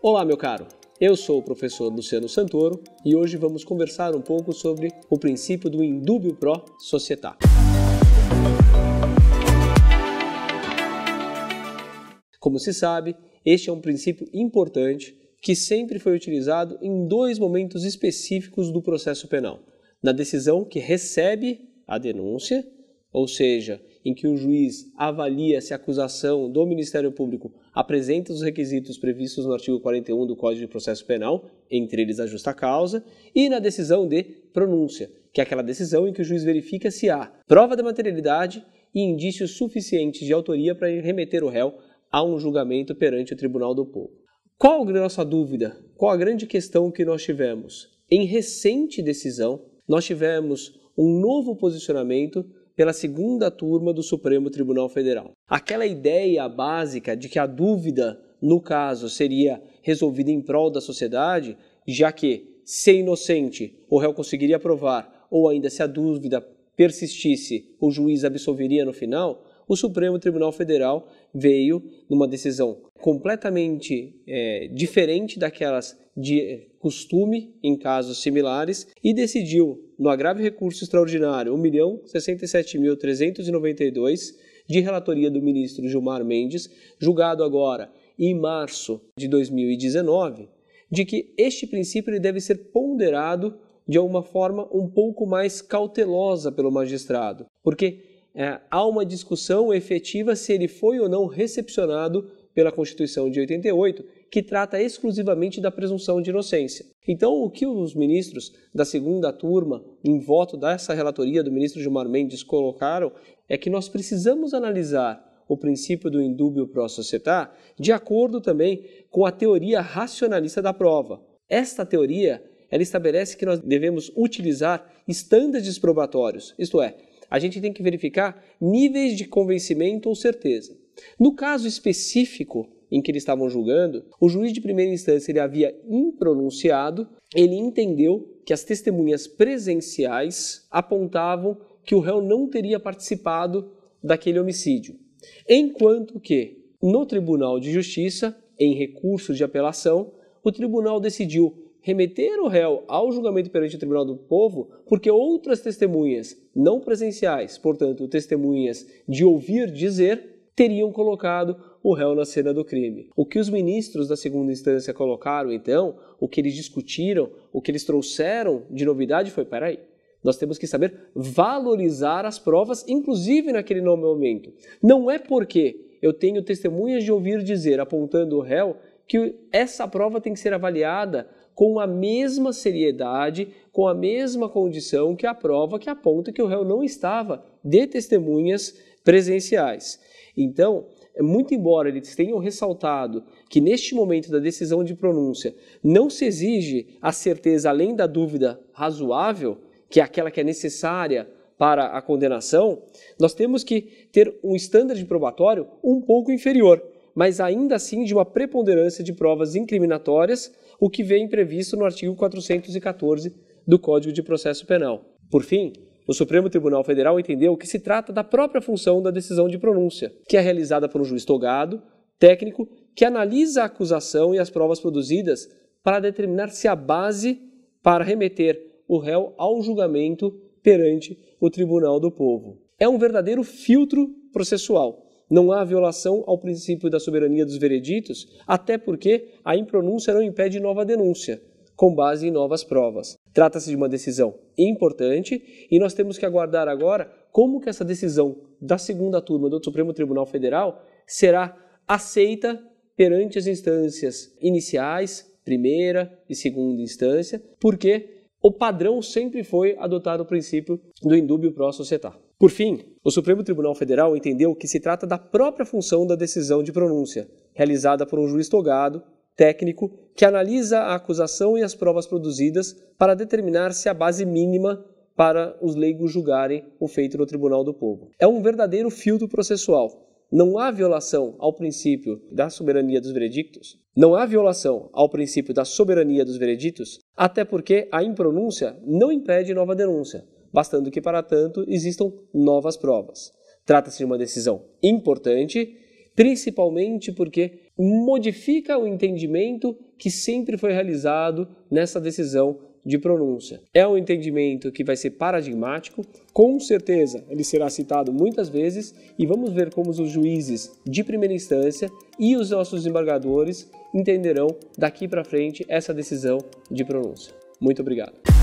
Olá, meu caro! Eu sou o professor Luciano Santoro e hoje vamos conversar um pouco sobre o princípio do indubio pro società. Como se sabe, este é um princípio importante que sempre foi utilizado em dois momentos específicos do processo penal. Na decisão que recebe a denúncia, ou seja, em que o juiz avalia se a acusação do Ministério Público apresenta os requisitos previstos no artigo 41 do Código de Processo Penal, entre eles a justa causa, e na decisão de pronúncia, que é aquela decisão em que o juiz verifica se há prova da materialidade e indícios suficientes de autoria para remeter o réu a um julgamento perante o Tribunal do Povo. Qual a nossa dúvida? Qual a grande questão que nós tivemos? Em recente decisão, nós tivemos um novo posicionamento pela segunda turma do Supremo Tribunal Federal. Aquela ideia básica de que a dúvida, no caso, seria resolvida em prol da sociedade, já que, se inocente, o réu conseguiria provar, ou ainda se a dúvida persistisse, o juiz absolveria no final, o Supremo Tribunal Federal veio numa decisão completamente diferente daquelas de costume em casos similares e decidiu, no agravo recurso extraordinário 1.067.392, de relatoria do ministro Gilmar Mendes, julgado agora em março de 2019, de que este princípio ele deve ser ponderado de uma forma um pouco mais cautelosa pelo magistrado, porque há uma discussão efetiva se ele foi ou não recepcionado pela Constituição de 88, que trata exclusivamente da presunção de inocência. Então, o que os ministros da segunda turma, em voto dessa relatoria do ministro Gilmar Mendes, colocaram é que nós precisamos analisar o princípio do indubio pro società de acordo também com a teoria racionalista da prova. Esta teoria, ela estabelece que nós devemos utilizar estándares probatórios, isto é, a gente tem que verificar níveis de convencimento ou certeza. No caso específico em que eles estavam julgando, o juiz de primeira instância ele havia impronunciado, ele entendeu que as testemunhas presenciais apontavam que o réu não teria participado daquele homicídio. Enquanto que, no Tribunal de Justiça, em recurso de apelação, o tribunal decidiu remeter o réu ao julgamento perante o Tribunal do Povo porque outras testemunhas não presenciais, portanto, testemunhas de ouvir dizer, teriam colocado o réu na cena do crime. O que os ministros da segunda instância colocaram, então, o que eles discutiram, o que eles trouxeram de novidade foi, peraí, nós temos que saber valorizar as provas, inclusive naquele momento. Não é porque eu tenho testemunhas de ouvir dizer, apontando o réu, que essa prova tem que ser avaliada com a mesma seriedade, com a mesma condição que a prova que aponta que o réu não estava de testemunhas presenciais. Então, muito embora eles tenham ressaltado que neste momento da decisão de pronúncia não se exige a certeza além da dúvida razoável, que é aquela que é necessária para a condenação, nós temos que ter um estándar de probatório um pouco inferior, mas ainda assim de uma preponderância de provas incriminatórias, o que vem previsto no artigo 414 do Código de Processo Penal. Por fim, o Supremo Tribunal Federal entendeu que se trata da própria função da decisão de pronúncia, que é realizada por um juiz togado, técnico, que analisa a acusação e as provas produzidas para determinar se há base para remeter o réu ao julgamento perante o Tribunal do Povo. É um verdadeiro filtro processual. Não há violação ao princípio da soberania dos vereditos, até porque a impronúncia não impede nova denúncia, com base em novas provas. Trata-se de uma decisão importante e nós temos que aguardar agora como que essa decisão da segunda turma do Supremo Tribunal Federal será aceita perante as instâncias iniciais, primeira e segunda instância, porque o padrão sempre foi adotar o princípio do indubio pro società. Por fim, o Supremo Tribunal Federal entendeu que se trata da própria função da decisão de pronúncia, realizada por um juiz togado, técnico, que analisa a acusação e as provas produzidas para determinar se há base mínima para os leigos julgarem o feito no Tribunal do Povo. É um verdadeiro filtro processual. Não há violação ao princípio da soberania dos veredictos. Não há violação ao princípio da soberania dos veredictos, até porque a impronúncia não impede nova denúncia, bastando que, para tanto, existam novas provas. Trata-se de uma decisão importante, principalmente porque modifica o entendimento que sempre foi realizado nessa decisão de pronúncia. É um entendimento que vai ser paradigmático, com certeza ele será citado muitas vezes e vamos ver como os juízes de primeira instância e os nossos desembargadores entenderão daqui para frente essa decisão de pronúncia. Muito obrigado.